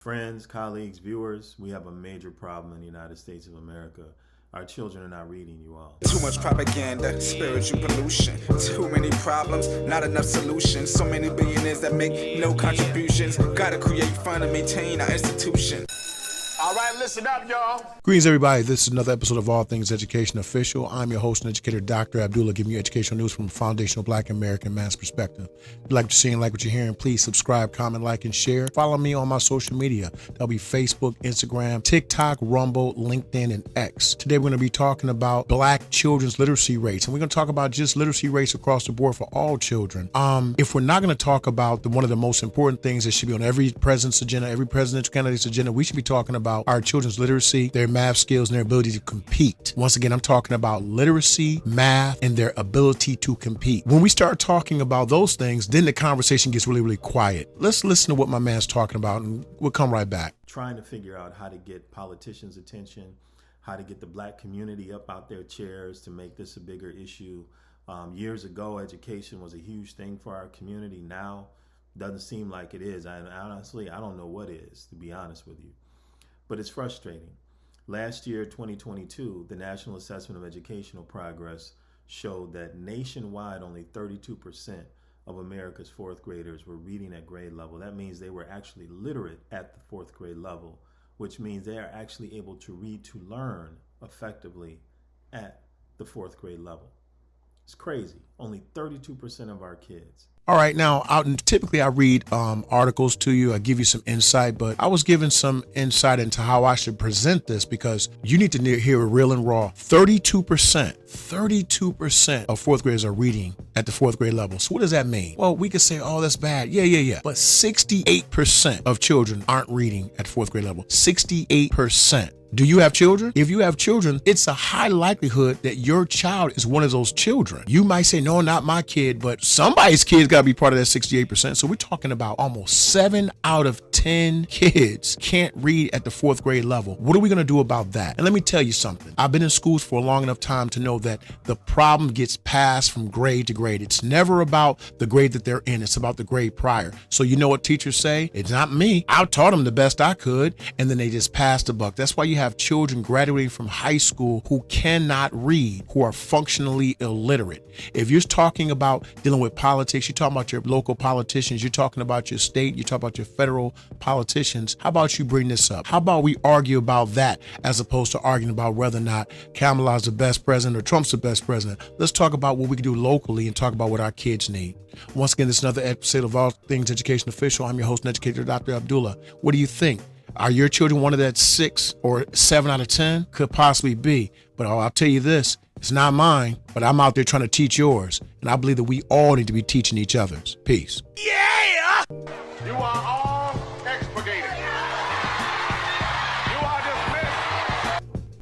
Friends, colleagues, viewers, we have a major problem in the United States of America. Our children are not reading, you all. Too much propaganda, spiritual pollution. Too many problems, not enough solutions. So many billionaires that make no contributions. Gotta create fun and maintain our institution. All right, listen up, y'all. Greetings, everybody. This is another episode of All Things Education Official. I'm your host and educator, DrAbdullah, giving you educational news from a foundational Black American man's perspective. If you like what you're seeing, like what you're hearing, please subscribe, comment, like, and share. Follow me on my social media. That'll be Facebook, Instagram, TikTok, Rumble, LinkedIn, and X. Today, we're going to be talking about Black children's literacy rates, and we're going to talk about just literacy rates across the board for all children. If we're not going to talk about one of the most important things that should be on every president's agenda, every presidential candidate's agenda, we should be talking about our children's literacy, their math skills, and their ability to compete. Once again, I'm talking about literacy, math, and their ability to compete. When we start talking about those things, then the conversation gets really, really quiet. Let's listen to what my man's talking about, and we'll come right back. Trying to figure out how to get politicians' attention, how to get the Black community up out their chairs to make this a bigger issue. Years ago, education was a huge thing for our community. Now, doesn't seem like it is. Honestly, I don't know what is, to be honest with you. But it's frustrating. Last year, 2022, the National Assessment of Educational Progress showed that nationwide only 32% of America's fourth graders were reading at grade level. That means they were actually literate at the fourth grade level, which means they are actually able to read to learn effectively at the fourth grade level. It's crazy. Only 32% of our kids. All right, now, typically I read articles to you. I give you some insight, but I was given some insight into how I should present this because you need to hear it real and raw. 32% of fourth graders are reading at the fourth grade level. So what does that mean? Well, we could say, oh, that's bad. Yeah. But 68% of children aren't reading at fourth grade level. 68%. Do you have children? If you have children, it's a high likelihood that your child is one of those children. You might say, no, not my kid, but somebody's kid's got to be part of that 68%. So we're talking about almost 7 out of 10 kids can't read at the fourth grade level. What are we going to do about that? And let me tell you something. I've been in schools for a long enough time to know that the problem gets passed from grade to grade. It's never about the grade that they're in. It's about the grade prior. So you know what teachers say? It's not me. I taught them the best I could, and then they just passed the buck. That's why you have children graduating from high school who cannot read, who are functionally illiterate. If you're talking about dealing with politics, you're talking about your local politicians, you're talking about your state, you're talking about your federal politicians, how about you bring this up? How about we argue about that as opposed to arguing about whether or not Kamala's the best president or Trump's the best president? Let's talk about what we can do locally and talk about what our kids need. Once again, this is another episode of All Things Education Official. I'm your host and educator, DrAbdullah. What do you think? Are your children one of that 6 or 7 out of 10? Could possibly be. But I'll tell you this, it's not mine, but I'm out there trying to teach yours. And I believe that we all need to be teaching each other's. Peace. Yeah! You are all expurgated. You are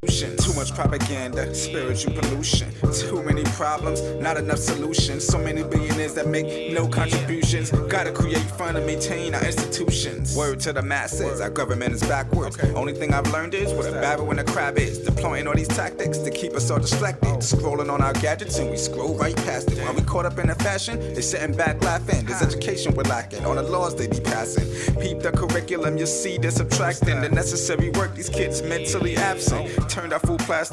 dismissed. Too much propaganda, spiritual pollution. Too many problems, not enough solutions. So many billionaires that make no contributions. Gotta create fun and maintain our institutions. Word to the masses, our government is backwards. Only thing I've learned is what a barrel and a crab is. Deploying all these tactics to keep us all distracted. Scrolling on our gadgets and we scroll right past it. While we caught up in the fashion, they sitting back laughing. This education we're lacking, all the laws they be passing. Peep the curriculum, you see they're subtracting the necessary work. These kids mentally absent. Turned our full plastic